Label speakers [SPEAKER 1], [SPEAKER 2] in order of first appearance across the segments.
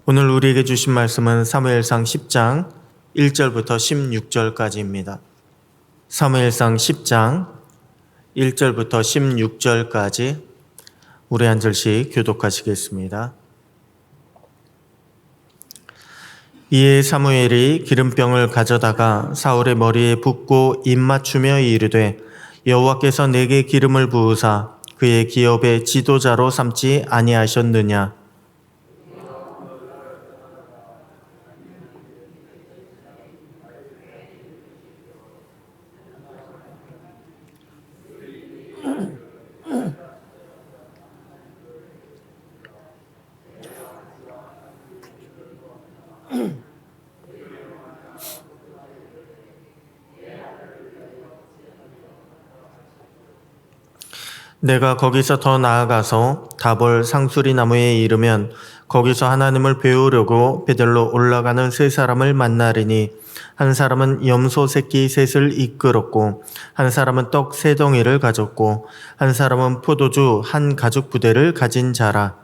[SPEAKER 1] 오늘 우리에게 주신 말씀은 사무엘상 10장 1절부터 16절까지입니다. 사무엘상 10장 1절부터 16절까지 우리 한 절씩 교독하시겠습니다. 이에 사무엘이 기름병을 가져다가 사울의 머리에 붓고 입 맞추며 이르되 여호와께서 내게 기름을 부으사 그의 기업의 지도자로 삼지 아니하셨느냐. 내가 거기서 더 나아가서 다볼 상수리 나무에 이르면 거기서 하나님을 배우려고 베들로 올라가는 세 사람을 만나리니 한 사람은 염소 새끼 셋을 이끌었고 한 사람은 떡 세 덩이를 가졌고 한 사람은 포도주 한 가죽 부대를 가진 자라.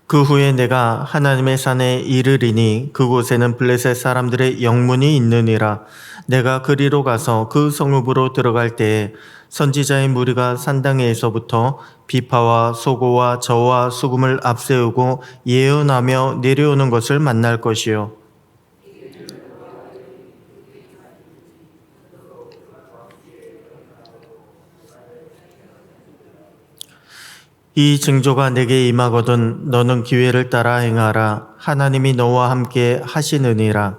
[SPEAKER 1] 그 후에 내가 하나님의 산에 이르리니 그곳에는 블레셋 사람들의 영문이 있느니라. 내가 그리로 가서 그 성읍으로 들어갈 때에 선지자의 무리가 산당에서부터 비파와 소고와 저와 수금을 앞세우고 예언하며 내려오는 것을 만날 것이요. 이 징조가 내게 임하거든 너는 기회를 따라 행하라. 하나님이 너와 함께 하시느니라.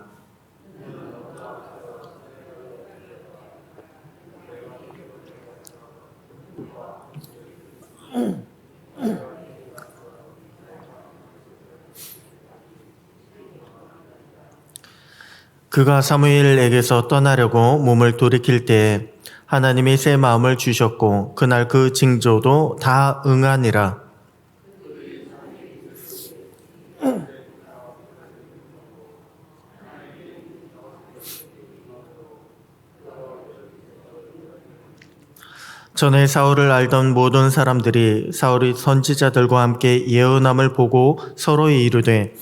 [SPEAKER 1] 그가 사무엘에게서 떠나려고 몸을 돌이킬 때에 하나님이 새 마음을 주셨고 그날 그 징조도 다 응하니라. 전에 사울을 알던 모든 사람들이 사울이 선지자들과 함께 예언함을 보고 서로 이르되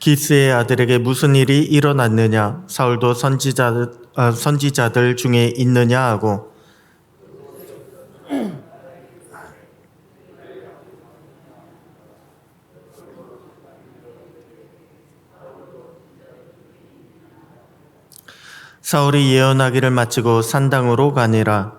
[SPEAKER 1] 기스의 아들에게 무슨 일이 일어났느냐? 사울도 선지자들 중에 있느냐 하고 사울이 예언하기를 마치고 산당으로 가니라.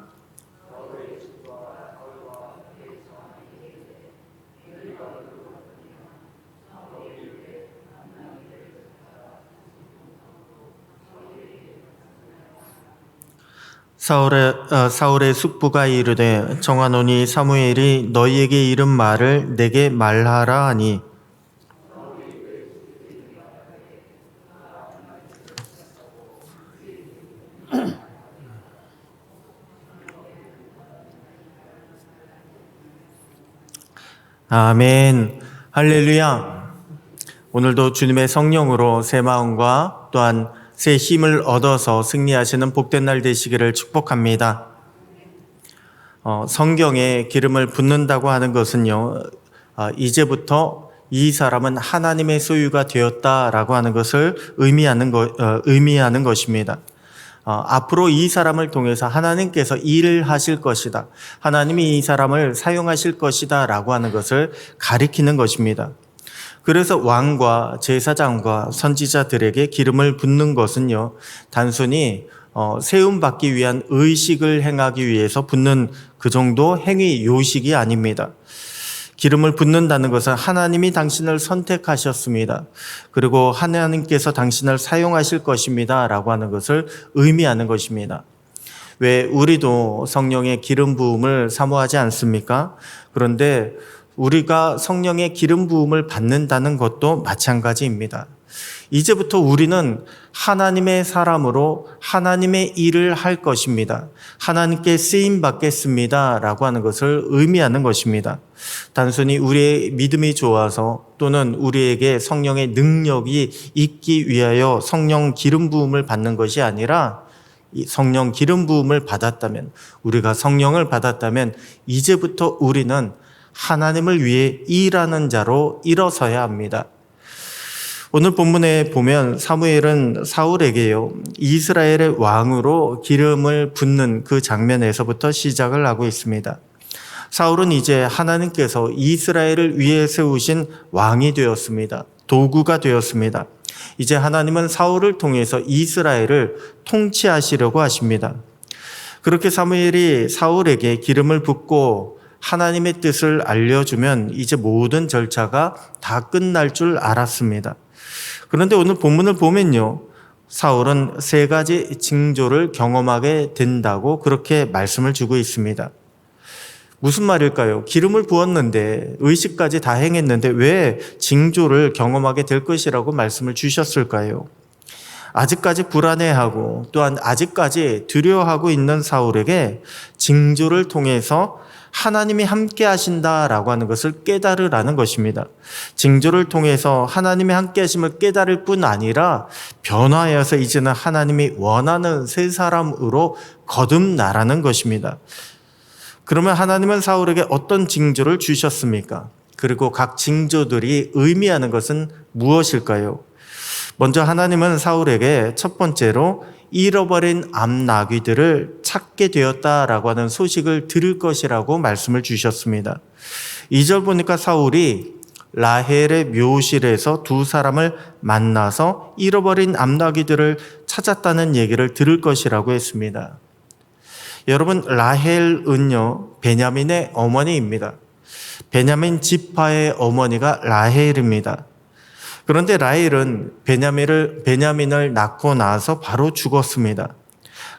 [SPEAKER 1] 사울의 숙부가 이르되 정하노니 사무엘이 너희에게 이른 말을 내게 말하라 하니 아멘. 할렐루야. 오늘도 주님의 성령으로 새 마음과 또한 새 힘을 얻어서 승리하시는 복된 날 되시기를 축복합니다. 성경에 기름을 붓는다고 하는 것은요, 이제부터 이 사람은 하나님의 소유가 되었다라고 하는 것을 의미하는 것입니다. 앞으로 이 사람을 통해서 하나님께서 일을 하실 것이다. 하나님이 이 사람을 사용하실 것이다 라고 하는 것을 가리키는 것입니다. 그래서 왕과 제사장과 선지자들에게 기름을 붓는 것은요, 단순히 세움받기 위한 의식을 행하기 위해서 붓는 그 정도 행위 요식이 아닙니다. 기름을 붓는다는 것은 하나님이 당신을 선택하셨습니다. 그리고 하나님께서 당신을 사용하실 것입니다 라고 하는 것을 의미하는 것입니다. 왜 우리도 성령의 기름 부음을 사모하지 않습니까? 그런데 우리가 성령의 기름 부음을 받는다는 것도 마찬가지입니다. 이제부터 우리는 하나님의 사람으로 하나님의 일을 할 것입니다. 하나님께 쓰임 받겠습니다 라고 하는 것을 의미하는 것입니다. 단순히 우리의 믿음이 좋아서 또는 우리에게 성령의 능력이 있기 위하여 성령 기름 부음을 받는 것이 아니라 이 성령 기름 부음을 받았다면, 우리가 성령을 받았다면 이제부터 우리는 하나님을 위해 일하는 자로 일어서야 합니다. 오늘 본문에 보면 사무엘은 사울에게요, 이스라엘의 왕으로 기름을 붓는 그 장면에서부터 시작을 하고 있습니다. 사울은 이제 하나님께서 이스라엘을 위해 세우신 왕이 되었습니다. 도구가 되었습니다. 이제 하나님은 사울을 통해서 이스라엘을 통치하시려고 하십니다. 그렇게 사무엘이 사울에게 기름을 붓고 하나님의 뜻을 알려주면 이제 모든 절차가 다 끝날 줄 알았습니다. 그런데 오늘 본문을 보면요, 사울은 3가지 징조를 경험하게 된다고 그렇게 말씀을 주고 있습니다. 무슨 말일까요? 기름을 부었는데, 의식까지 다 행했는데 왜 징조를 경험하게 될 것이라고 말씀을 주셨을까요? 아직까지 불안해하고 또한 아직까지 두려워하고 있는 사울에게 징조를 통해서 하나님이 함께 하신다라고 하는 것을 깨달으라는 것입니다. 징조를 통해서 하나님의 함께 하심을 깨달을 뿐 아니라 변화하여서 이제는 하나님이 원하는 새 사람으로 거듭나라는 것입니다. 그러면 하나님은 사울에게 어떤 징조를 주셨습니까? 그리고 각 징조들이 의미하는 것은 무엇일까요? 먼저 하나님은 사울에게 첫 번째로 잃어버린 암나귀들을 찾게 되었다라고 하는 소식을 들을 것이라고 말씀을 주셨습니다. 2절 보니까 사울이 라헬의 묘실에서 2사람을 만나서 잃어버린 암나귀들을 찾았다는 얘기를 들을 것이라고 했습니다. 여러분, 라헬은요, 베냐민의 어머니입니다. 베냐민 지파의 어머니가 라헬입니다. 그런데 라헬은 베냐민을 낳고 나서 바로 죽었습니다.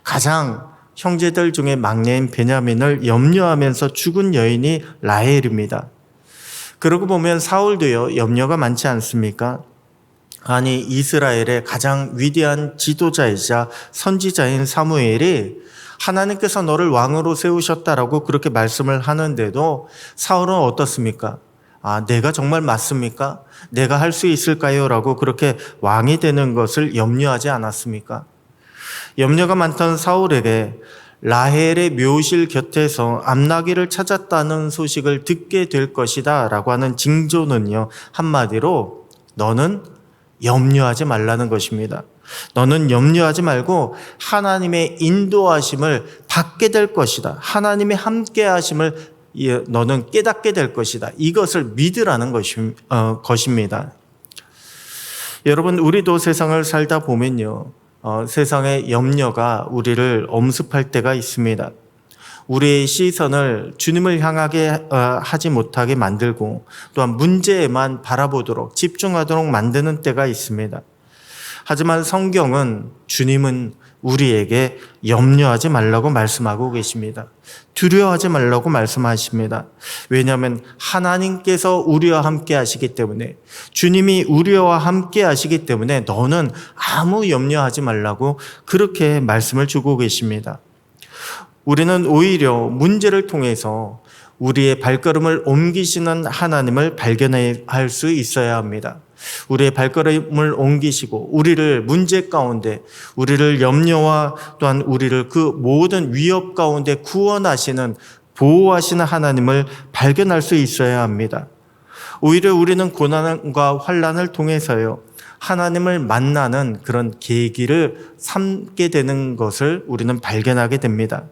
[SPEAKER 1] 가장 형제들 중에 막내인 베냐민을 염려하면서 죽은 여인이 라헬입니다. 그러고 보면 사울도요, 염려가 많지 않습니까? 아니, 이스라엘의 가장 위대한 지도자이자 선지자인 사무엘이 하나님께서 너를 왕으로 세우셨다라고 그렇게 말씀을 하는데도 사울은 어떻습니까? 내가 정말 맞습니까? 내가 할 수 있을까요? 라고 그렇게 왕이 되는 것을 염려하지 않았습니까? 염려가 많던 사울에게 라헬의 묘실 곁에서 암나귀를 찾았다는 소식을 듣게 될 것이다 라고 하는 징조는요, 한마디로 너는 염려하지 말라는 것입니다. 너는 염려하지 말고 하나님의 인도하심을 받게 될 것이다. 하나님의 함께 하심을 너는 깨닫게 될 것이다. 이것을 믿으라는 것입니다. 여러분, 우리도 세상을 살다 보면요, 세상의 염려가 우리를 엄습할 때가 있습니다. 우리의 시선을 주님을 향하게 하지 못하게 만들고 또한 문제에만 바라보도록 집중하도록 만드는 때가 있습니다. 하지만 성경은 주님은 우리에게 염려하지 말라고 말씀하고 계십니다. 두려워하지 말라고 말씀하십니다. 왜냐하면 하나님께서 우리와 함께 하시기 때문에, 주님이 우리와 함께 하시기 때문에 너는 아무 염려하지 말라고 그렇게 말씀을 주고 계십니다. 우리는 오히려 문제를 통해서 우리의 발걸음을 옮기시는 하나님을 발견할 수 있어야 합니다. 우리의 발걸음을 옮기시고 우리를 문제 가운데, 우리를 염려와 또한 우리를 그 모든 위협 가운데 구원하시는, 보호하시는 하나님을 발견할 수 있어야 합니다. 오히려 우리는 고난과 환난을 통해서요, 하나님을 만나는 그런 계기를 삼게 되는 것을 우리는 발견하게 됩니다.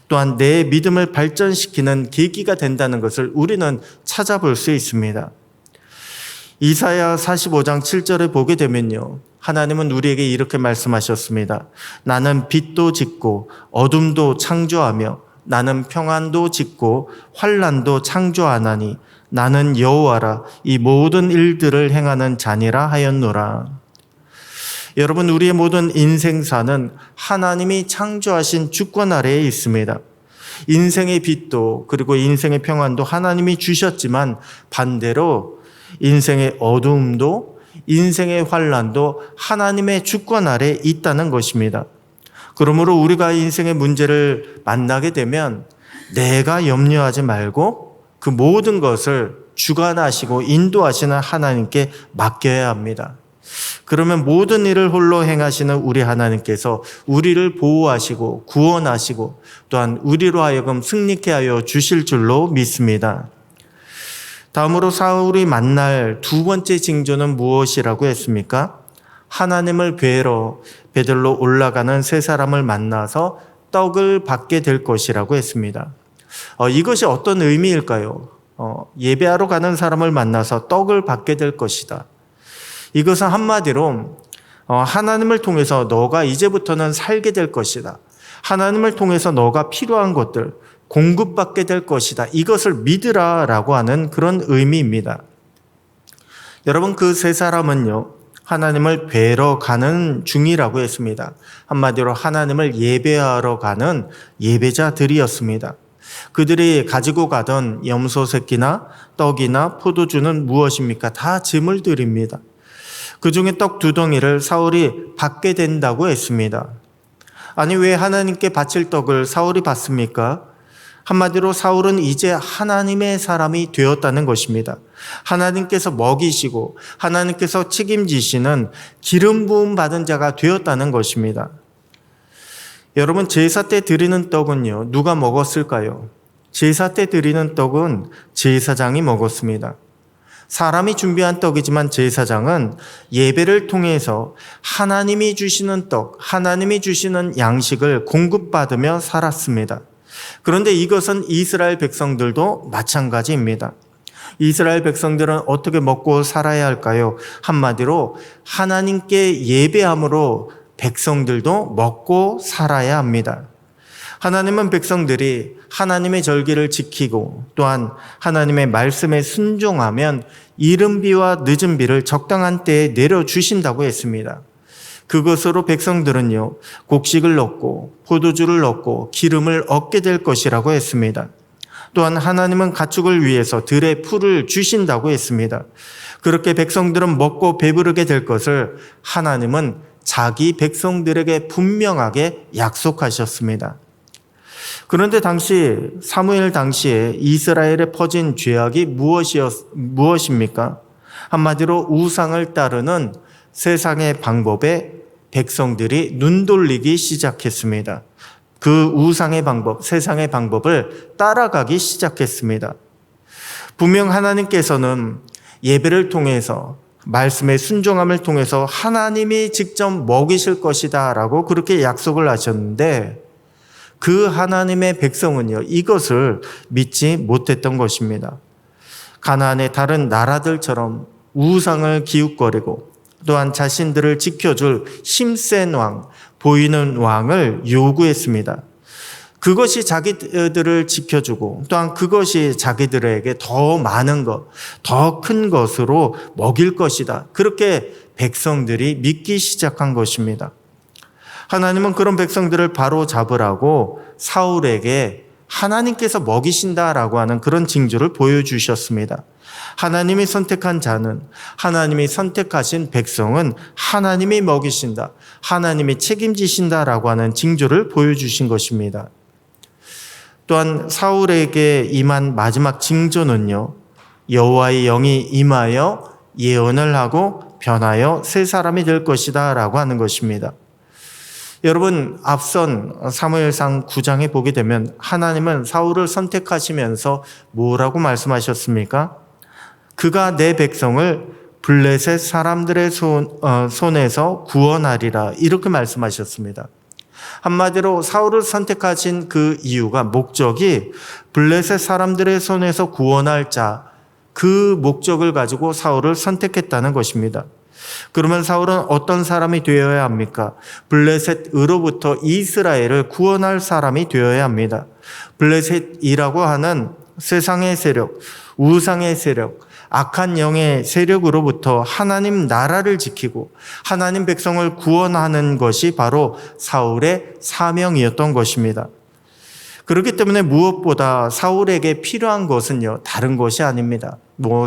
[SPEAKER 1] 또한 내 믿음을 발전시키는 계기가 된다는 것을 우리는 찾아볼 수 있습니다. 이사야 45장 7절에 보게 되면요, 하나님은 우리에게 이렇게 말씀하셨습니다. 나는 빛도 짓고 어둠도 창조하며 나는 평안도 짓고 환난도 창조하나니 나는 여호와라 이 모든 일들을 행하는 자니라 하였노라. 여러분, 우리의 모든 인생사는 하나님이 창조하신 주권 아래에 있습니다. 인생의 빛도 그리고 인생의 평안도 하나님이 주셨지만 반대로 인생의 어두움도 인생의 환난도 하나님의 주권 아래에 있다는 것입니다. 그러므로 우리가 인생의 문제를 만나게 되면 내가 염려하지 말고 그 모든 것을 주관하시고 인도하시는 하나님께 맡겨야 합니다. 그러면 모든 일을 홀로 행하시는 우리 하나님께서 우리를 보호하시고 구원하시고 또한 우리로 하여금 승리케 하여 주실 줄로 믿습니다. 다음으로 사울이 만날 두 번째 징조는 무엇이라고 했습니까? 하나님을 뵈러 베들로 올라가는 세 사람을 만나서 떡을 받게 될 것이라고 했습니다. 이것이 어떤 의미일까요? 예배하러 가는 사람을 만나서 떡을 받게 될 것이다. 이것은 한마디로 하나님을 통해서 너가 이제부터는 살게 될 것이다. 하나님을 통해서 너가 필요한 것들 공급받게 될 것이다. 이것을 믿으라라고 하는 그런 의미입니다. 여러분, 그 세 사람은요, 하나님을 뵈러 가는 중이라고 했습니다. 한마디로 하나님을 예배하러 가는 예배자들이었습니다. 그들이 가지고 가던 염소 새끼나 떡이나 포도주는 무엇입니까? 다 제물들입니다. 그 중에 떡 2덩이를 사울이 받게 된다고 했습니다. 아니, 왜 하나님께 바칠 떡을 사울이 받습니까? 한마디로 사울은 이제 하나님의 사람이 되었다는 것입니다. 하나님께서 먹이시고 하나님께서 책임지시는 기름 부음 받은 자가 되었다는 것입니다. 여러분, 제사 때 드리는 떡은요, 누가 먹었을까요? 제사 때 드리는 떡은 제사장이 먹었습니다. 사람이 준비한 떡이지만 제사장은 예배를 통해서 하나님이 주시는 떡, 하나님이 주시는 양식을 공급받으며 살았습니다. 그런데 이것은 이스라엘 백성들도 마찬가지입니다. 이스라엘 백성들은 어떻게 먹고 살아야 할까요? 한마디로 하나님께 예배함으로 백성들도 먹고 살아야 합니다. 하나님은 백성들이 하나님의 절기를 지키고 또한 하나님의 말씀에 순종하면 이른 비와 늦은 비를 적당한 때에 내려주신다고 했습니다. 그것으로 백성들은요, 곡식을 얻고 포도주를 얻고 기름을 얻게 될 것이라고 했습니다. 또한 하나님은 가축을 위해서 들의 풀을 주신다고 했습니다. 그렇게 백성들은 먹고 배부르게 될 것을 하나님은 자기 백성들에게 분명하게 약속하셨습니다. 그런데 사무엘 당시에 이스라엘에 퍼진 죄악이 무엇입니까? 한마디로 우상을 따르는 세상의 방법에 백성들이 눈 돌리기 시작했습니다. 그 우상의 방법, 세상의 방법을 따라가기 시작했습니다. 분명 하나님께서는 예배를 통해서 말씀의 순종함을 통해서 하나님이 직접 먹이실 것이다 라고 그렇게 약속을 하셨는데 그 하나님의 백성은요, 이것을 믿지 못했던 것입니다. 가나안의 다른 나라들처럼 우상을 기웃거리고 또한 자신들을 지켜줄 힘센 왕, 보이는 왕을 요구했습니다. 그것이 자기들을 지켜주고 또한 그것이 자기들에게 더 많은 것, 더 큰 것으로 먹일 것이다. 그렇게 백성들이 믿기 시작한 것입니다. 하나님은 그런 백성들을 바로 잡으라고 사울에게 하나님께서 먹이신다라고 하는 그런 징조를 보여주셨습니다. 하나님이 선택한 자는, 하나님이 선택하신 백성은 하나님이 먹이신다, 하나님이 책임지신다라고 하는 징조를 보여주신 것입니다. 또한 사울에게 임한 마지막 징조는요, 여호와의 영이 임하여 예언을 하고 변하여 새 사람이 될 것이다 라고 하는 것입니다. 여러분, 앞선 사무엘상 9장에 보게 되면 하나님은 사울을 선택하시면서 뭐라고 말씀하셨습니까? 그가 내 백성을 블레셋 사람들의 손에서 구원하리라, 이렇게 말씀하셨습니다. 한마디로 사울을 선택하신 그 이유가, 목적이 블레셋 사람들의 손에서 구원할 자, 그 목적을 가지고 사울을 선택했다는 것입니다. 그러면 사울은 어떤 사람이 되어야 합니까? 블레셋으로부터 이스라엘을 구원할 사람이 되어야 합니다. 블레셋이라고 하는 세상의 세력, 우상의 세력, 악한 영의 세력으로부터 하나님 나라를 지키고 하나님 백성을 구원하는 것이 바로 사울의 사명이었던 것입니다. 그렇기 때문에 무엇보다 사울에게 필요한 것은요, 다른 것이 아닙니다.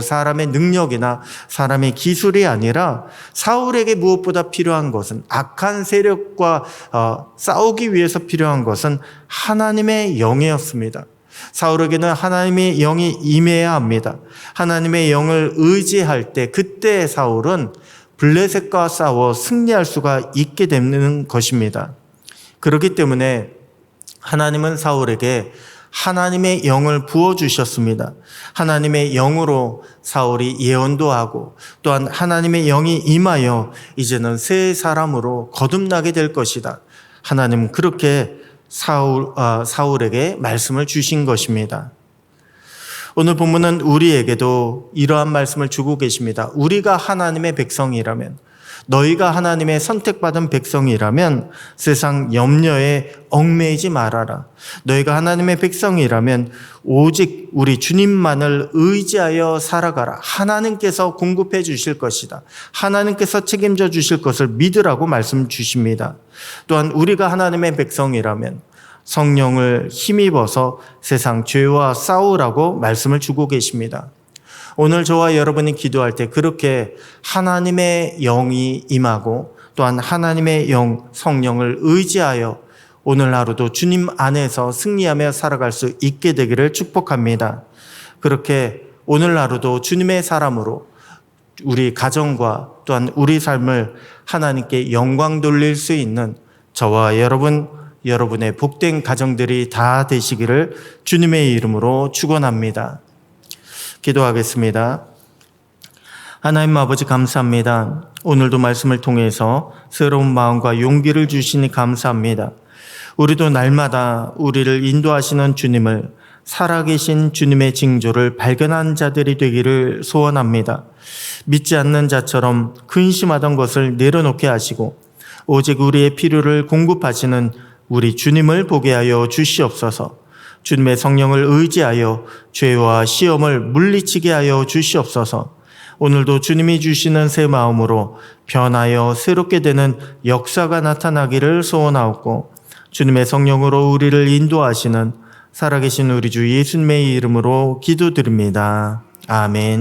[SPEAKER 1] 사람의 능력이나 사람의 기술이 아니라 사울에게 무엇보다 필요한 것은, 악한 세력과 싸우기 위해서 필요한 것은 하나님의 영이었습니다. 사울에게는 하나님의 영이 임해야 합니다. 하나님의 영을 의지할 때, 그때 사울은 블레셋과 싸워 승리할 수가 있게 되는 것입니다. 그렇기 때문에 하나님은 사울에게 하나님의 영을 부어주셨습니다. 하나님의 영으로 사울이 예언도 하고 또한 하나님의 영이 임하여 이제는 새 사람으로 거듭나게 될 것이다. 하나님은 그렇게 사울에게 말씀을 주신 것입니다. 오늘 본문은 우리에게도 이러한 말씀을 주고 계십니다. 우리가 하나님의 백성이라면, 너희가 하나님의 선택받은 백성이라면 세상 염려에 얽매이지 말아라. 너희가 하나님의 백성이라면 오직 우리 주님만을 의지하여 살아가라. 하나님께서 공급해 주실 것이다. 하나님께서 책임져 주실 것을 믿으라고 말씀 주십니다. 또한 우리가 하나님의 백성이라면 성령을 힘입어서 세상 죄와 싸우라고 말씀을 주고 계십니다. 오늘 저와 여러분이 기도할 때 그렇게 하나님의 영이 임하고 또한 하나님의 영, 성령을 의지하여 오늘 하루도 주님 안에서 승리하며 살아갈 수 있게 되기를 축복합니다. 그렇게 오늘 하루도 주님의 사람으로 우리 가정과 또한 우리 삶을 하나님께 영광 돌릴 수 있는 저와 여러분의 복된 가정들이 다 되시기를 주님의 이름으로 축원합니다. 기도하겠습니다. 하나님 아버지 감사합니다. 오늘도 말씀을 통해서 새로운 마음과 용기를 주시니 감사합니다. 우리도 날마다 우리를 인도하시는 주님을, 살아계신 주님의 징조를 발견한 자들이 되기를 소원합니다. 믿지 않는 자처럼 근심하던 것을 내려놓게 하시고 오직 우리의 필요를 공급하시는 우리 주님을 보게 하여 주시옵소서. 주님의 성령을 의지하여 죄와 시험을 물리치게 하여 주시옵소서. 오늘도 주님이 주시는 새 마음으로 변하여 새롭게 되는 역사가 나타나기를 소원하옵고 주님의 성령으로 우리를 인도하시는 살아계신 우리 주 예수님의 이름으로 기도드립니다. 아멘.